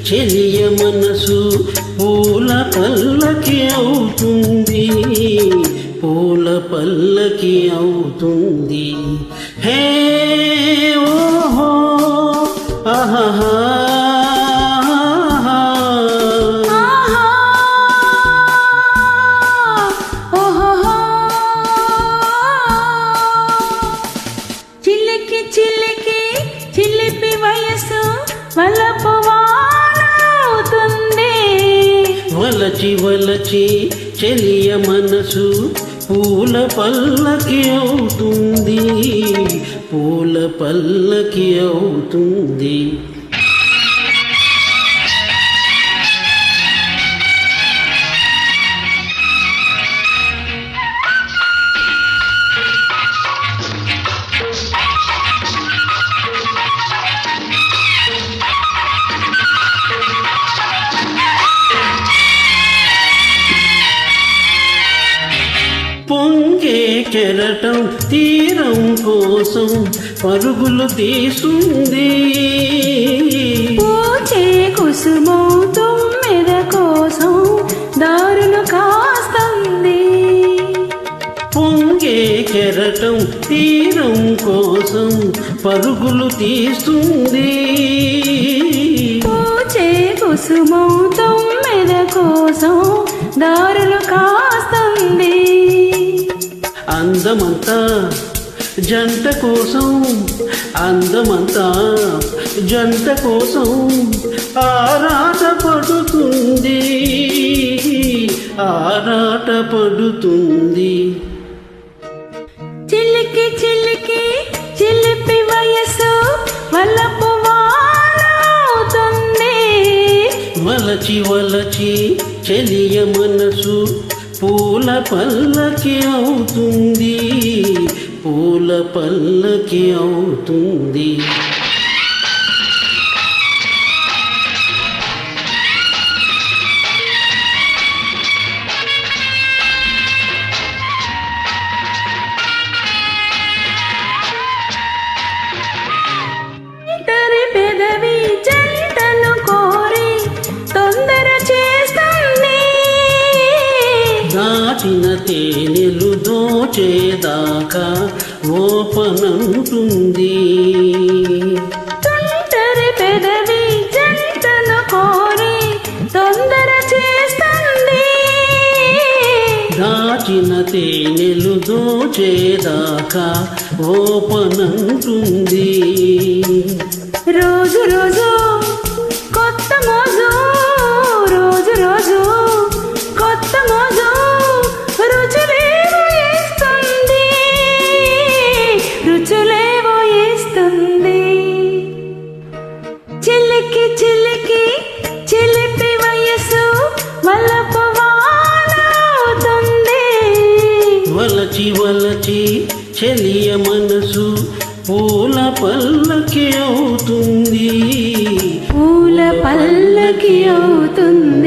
చెలియ మనసు పూల పల్లకి అవుతుంది, పూల పల్లకి అవుతుంది. హే ఓహో ఆహా చిలిపి వయసు వలపు వానవుతుంది, వలచి వలచి చెలియ మనసు పూల పల్లకి అవుతుంది, పూల పల్లకి అవుతుంది. పొంగే కెరటం తీరం కోసం పరుగులు తీస్తుంది, పూచే కుసుమం తుమ్మెద కోసం దారులు కాస్తుంది. పొంగే కెరటం తీరం కోసం పరుగులు తీస్తుంది, పూచే కుసుమం తుమ్మెద కోసం దారులు కాస్తుంది. అందమంతా జంట కోసం, అందమంతా జంట కోసం ఆరాట పడుతుంది, ఆరాట పడుతుంది. చిలికి చిలికి చిలిపి వయసు వలపు వానవుతుంది, వలచి వలచి చెలియ మనసు పూల పల్లకి అవుతుంది, పూల పల్లకి అవుతుంది. పెదవి జంటను కోరి తొందర చేస్తుంది, దాచిన తేనెలు దోచేదాకా ఓపనంటుంది, తొందరి పెదవి జంటను కోరి తొందర చేస్తుంది, దాచిన తేనెలు దోచేదాకా ఓపనంటుంది. రోజు రోజు కొత్త మోజు, రోజు రోజు కొత్త మోజు రుచులేవో ఇస్తుంది, రుచులేవో ఇస్తుంది. చిలికి చిలికి చిలిపి వయసు వలపు వానవుతుంది, వలచి వలచి చెలియ మనసు పూల పల్లకి అవుతుంది, పూల పల్లకి అవుతుంది.